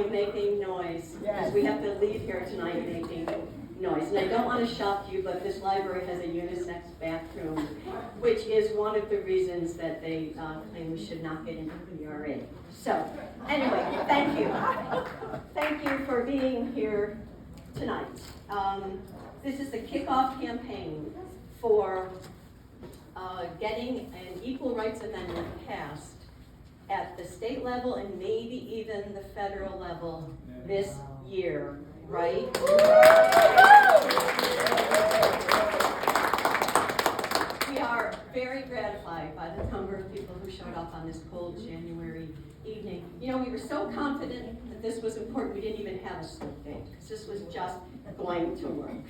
avoid making noise, because we have to leave here tonight making noise. And I don't want to shock you, but this library has a unisex bathroom, which is one of the reasons that they claim we should not get into the ERA. So, anyway, thank you. Thank you for being here tonight. This is the kickoff campaign for getting an Equal Rights Amendment passed at the state level and maybe even the federal level this year, right? We are very gratified by the number of people who showed up on this cold January evening. You know, we were so confident that this was important, we didn't even have a slip date, because this was just going to work.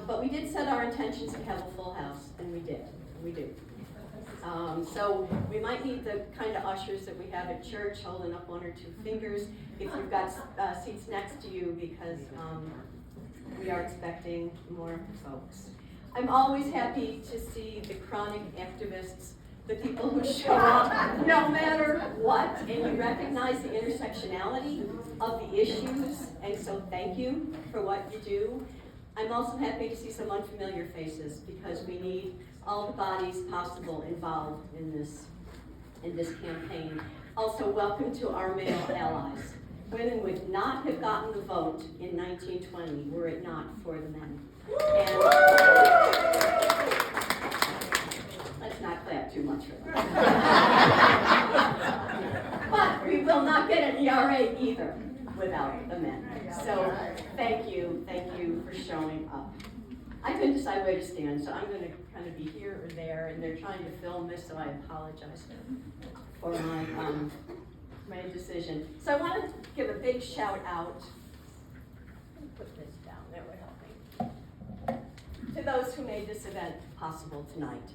But we did set our intentions to have a full house, and we did. We do. So we might need the kind of ushers that we have at church, holding up one or two fingers if you've got seats next to you, because we are expecting more folks. I'm always happy to see the chronic activists, the people who show up no matter what, and you recognize the intersectionality of the issues, and so thank you for what you do. I'm also happy to see some unfamiliar faces, because we need all the bodies possible involved in this campaign. Also, welcome to our male allies. Women would not have gotten the vote in 1920 were it not for the men. And let's not clap too much for them. But we will not get an ERA either without the men. So thank you for showing up. I couldn't decide where to stand, so I'm going to kind of be here or there, and they're trying to film this, so I apologize for my decision. So I want to give a big shout out. Put this down, that would help me. To those who made this event possible tonight.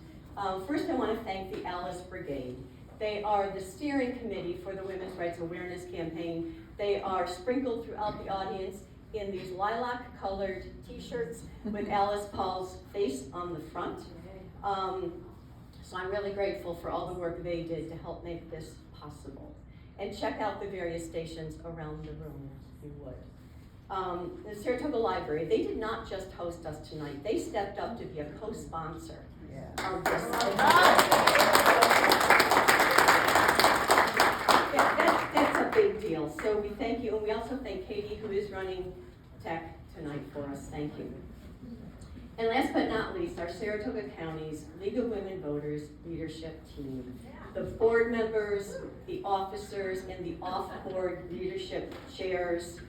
First, I want to thank the Alice Brigade. They are the steering committee for the Women's Rights Awareness Campaign. They are sprinkled throughout the audience in these lilac-colored t-shirts with Alice Paul's face on the front. So I'm really grateful for all the work they did to help make this possible. And check out the various stations around the room, if you would. The Saratoga Library, they did not just host us tonight. They stepped up to be a co-sponsor of this event. That's a big deal. So we thank you, and we also thank Katie, who is running tech tonight for us. Thank you. And last but not least, our Saratoga County's League of Women Voters leadership team. The board members, the officers, and the off-board leadership chairs.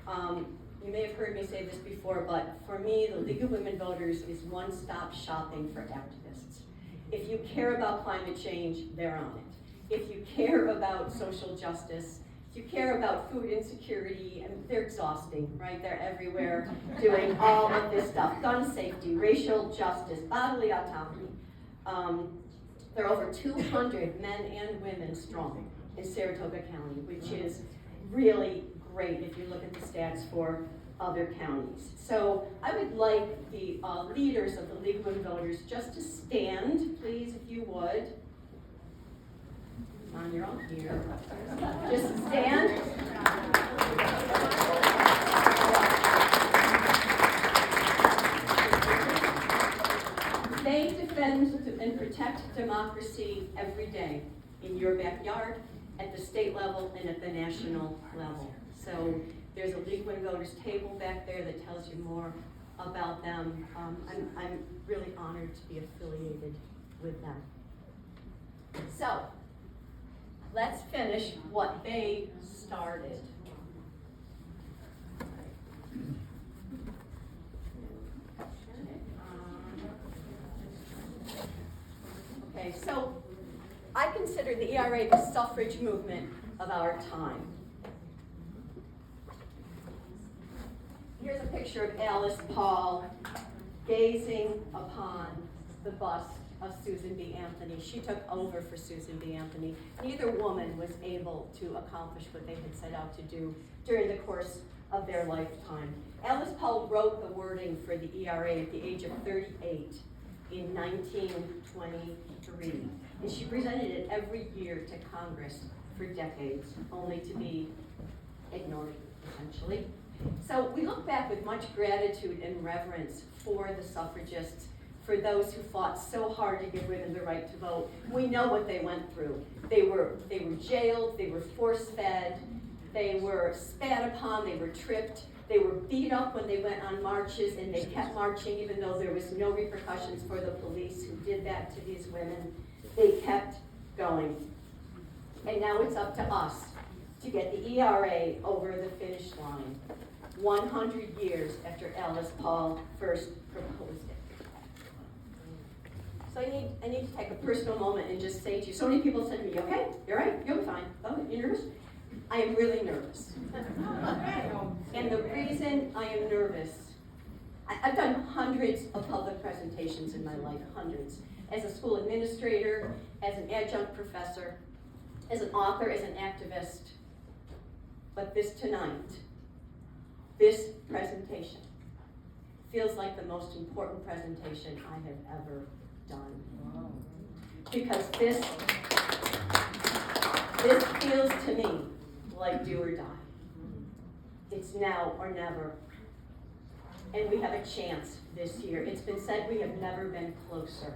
You may have heard me say this before, but for me, the League of Women Voters is one-stop shopping for activists. If you care about climate change, they're on it. If you care about social justice, if you care about food insecurity, and they're exhausting, right? They're everywhere doing all of this stuff. Gun safety, racial justice, bodily autonomy. There are over 200 men and women strong in Saratoga County, which is really great if you look at the stats for other counties. So I would like the leaders of the League of Women Voters just to stand, please, if you would. On your own here. Just stand. They defend and protect democracy every day in your backyard, at the state level, and at the national level. So there's a League of Women Voters table back there that tells you more about them. I'm really honored to be affiliated with them. So, let's finish what they started. Okay, so I consider the ERA the suffrage movement of our time. Here's a picture of Alice Paul gazing upon the bust of Susan B. Anthony. She took over for Susan B. Anthony. Neither woman was able to accomplish what they had set out to do during the course of their lifetime. Alice Paul wrote the wording for the ERA at the age of 38 in 1923. And she presented it every year to Congress for decades, only to be ignored, essentially. So we look back with much gratitude and reverence for the suffragists, for those who fought so hard to give women the right to vote. We know what they went through. They were jailed, they were force-fed, they were spat upon, they were tripped, they were beat up when they went on marches, and they kept marching even though there was no repercussions for the police who did that to these women. They kept going. And now it's up to us to get the ERA over the finish line, 100 years after Alice Paul first proposed it. So I need to take a personal moment and just say to you, so many people said to me, okay, you're right, you'll be fine. Oh, you're nervous? I am really nervous. And the reason I am nervous, I've done hundreds of public presentations in my life, hundreds. As a school administrator, as an adjunct professor, as an author, as an activist. But this tonight, this presentation, feels like the most important presentation I have ever done. Because this feels to me like do or die. It's now or never. And we have a chance this year. It's been said we have never been closer.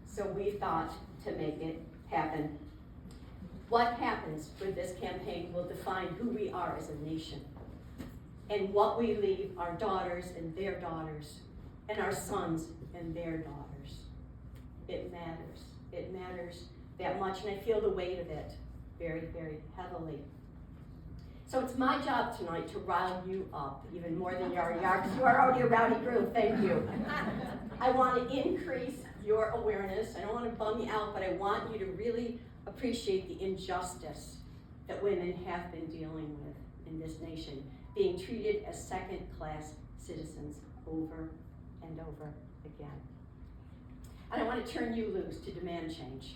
So we thought to make it happen. What happens with this campaign will define who we are as a nation and what we leave our daughters and their daughters and our sons and their daughters. It matters. It matters that much, and I feel the weight of it very, very heavily. So it's my job tonight to rile you up even more than you already are, because you are already a rowdy group. Thank you. I want to increase your awareness. I don't want to bum you out, but I want you to really appreciate the injustice that women have been dealing with in this nation, being treated as second-class citizens over and over again. And I want to turn you loose to demand change.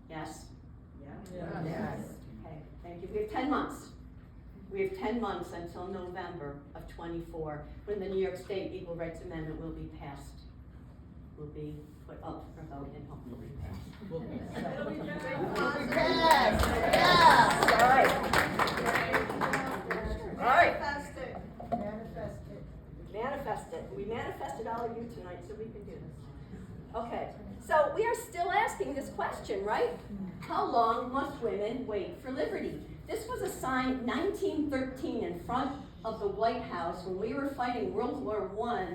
Yes? Yeah. Yes. Okay, thank you. We have 10 months. We have 10 months until November of 24, when the New York State Equal Rights Amendment will be passed, will be put up for vote and hopefully passed. It'll be very positive. Yes. All right. All right. Manifest it. Manifest it. We manifested all of you tonight, so we can do this. Okay. So we are still asking this question, right? How long must women wait for liberty? This was a sign 1913 in front of the White House when we were fighting World War I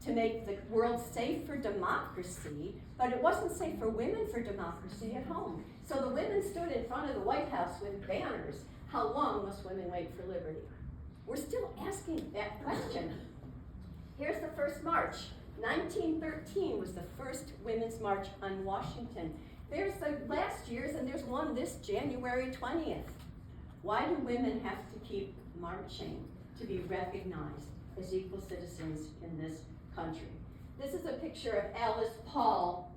to make the world safe for democracy, but it wasn't safe for women for democracy at home. So the women stood in front of the White House with banners. How long must women wait for liberty? We're still asking that question. Here's the first march. 1913 was the first Women's March on Washington. There's the last year's, and there's one this January 20th. Why do women have to keep marching to be recognized as equal citizens in this country? This is a picture of Alice Paul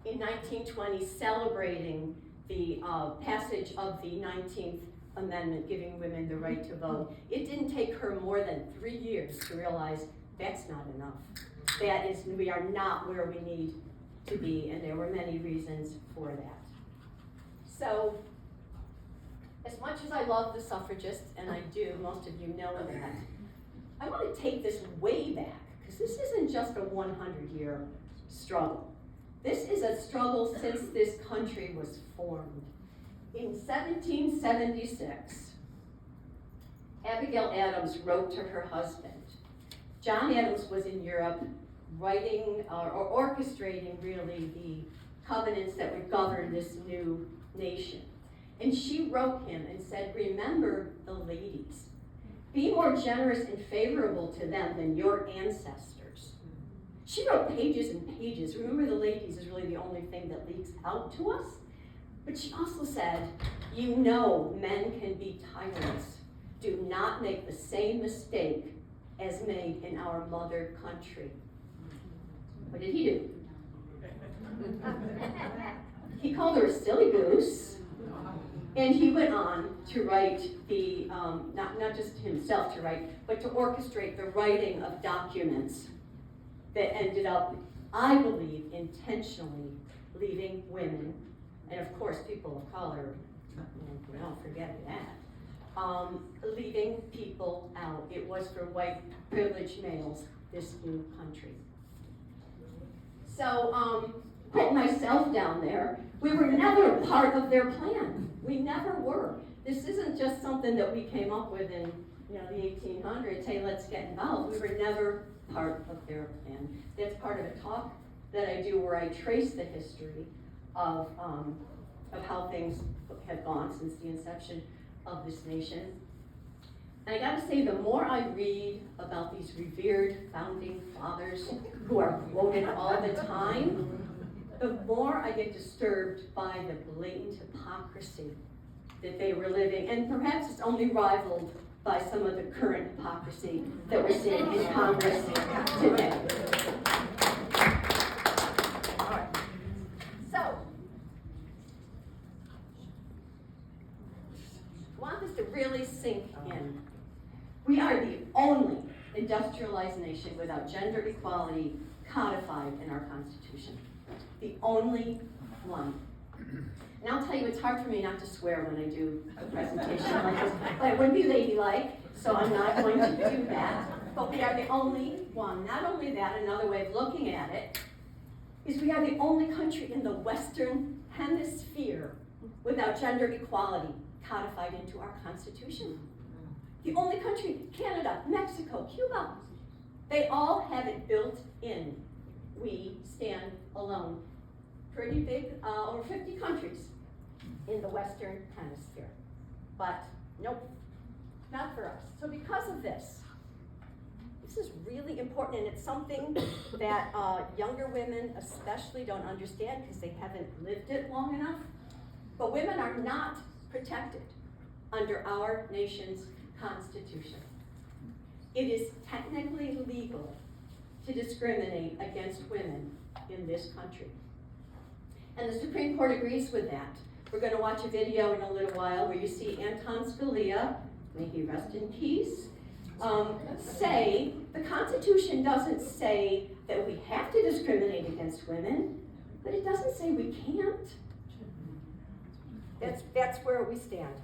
in 1920 celebrating the passage of the 19th Amendment, giving women the right to vote. It didn't take her more than 3 years to realize that's not enough. That is, we are not where we need to be, and there were many reasons for that. So, as much as I love the suffragists, and I do, most of you know that, I want to take this way back, because this isn't just a 100-year struggle. This is a struggle since this country was formed. In 1776, Abigail Adams wrote to her husband. John Adams was in Europe writing or orchestrating really the covenants that would govern this new nation. And she wrote him and said, remember the ladies. Be more generous and favorable to them than your ancestors. She wrote pages and pages. Remember the ladies is really the only thing that leaks out to us. But she also said, you know men can be tyrants. Do not make the same mistake as made in our mother country. What did he do? He called her a silly goose, and he went on to write the, not just himself to write, but to orchestrate the writing of documents that ended up, I believe, intentionally leaving women, and of course people of color, don't forget that, leaving people out. It was for white privileged males, this new country. So, put myself down there, we were never part of their plan. We never were. This isn't just something that we came up with in the 1800s, hey, let's get involved. We were never part of their plan. That's part of a talk that I do where I trace the history of how things have gone since the inception of this nation. And I gotta say, the more I read about these revered founding fathers who are quoted all the time, the more I get disturbed by the blatant hypocrisy that they were living. And perhaps it's only rivaled by some of the current hypocrisy that we're seeing in Congress today. All right. So, I want this to really sink in. We are the only industrialized nation without gender equality codified in our Constitution. The only one. And I'll tell you, it's hard for me not to swear when I do a presentation like this, but it wouldn't be ladylike, so I'm not going to do that. But we are the only one. Not only that, another way of looking at it is we are the only country in the Western Hemisphere without gender equality codified into our Constitution. The only country, Canada, Mexico, Cuba, they all have it built in. We stand alone. Pretty big, over 50 countries in the Western Hemisphere. But nope, not for us. So because of this is really important, and it's something that younger women especially don't understand because they haven't lived it long enough. But women are not protected under our nation's Constitution. It is technically legal to discriminate against women in this country. And the Supreme Court agrees with that. We're going to watch a video in a little while where you see Anton Scalia, may he rest in peace, say the Constitution doesn't say that we have to discriminate against women, but it doesn't say we can't. That's where we stand.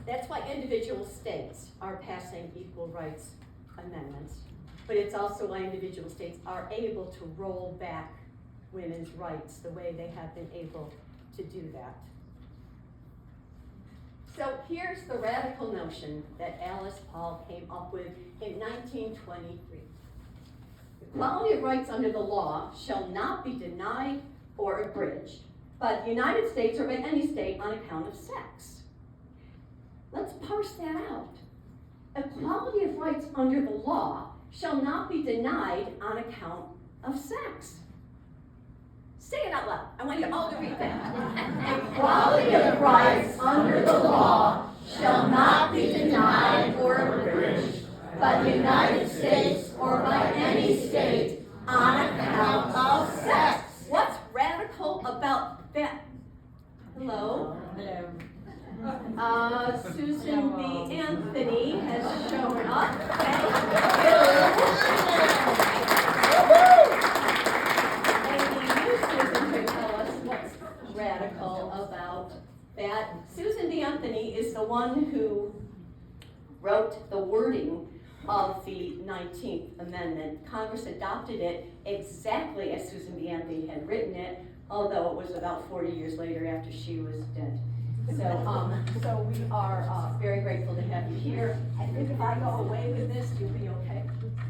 That's why individual states are passing equal rights amendments, but it's also why individual states are able to roll back women's rights the way they have been able to do that. So here's the radical notion that Alice Paul came up with in 1923. Equality of rights under the law shall not be denied or abridged by the United States or by any state on account of sex. Let's parse that out. Equality of rights under the law shall not be denied on account of sex. Say it out loud. I want you all to read that. Equality of rights under the law shall not be denied or abridged by the United States or by any state on account of sex. What's radical about that? Hello? Susan B. Anthony has shown up. Thank you. Susan could tell us what's radical about that. Susan B. Anthony is the one who wrote the wording of the 19th Amendment. Congress adopted it exactly as Susan B. Anthony had written it, although it was about 40 years later after she was dead. So we are very grateful to have you here. I think if I go away with this, you'll be okay.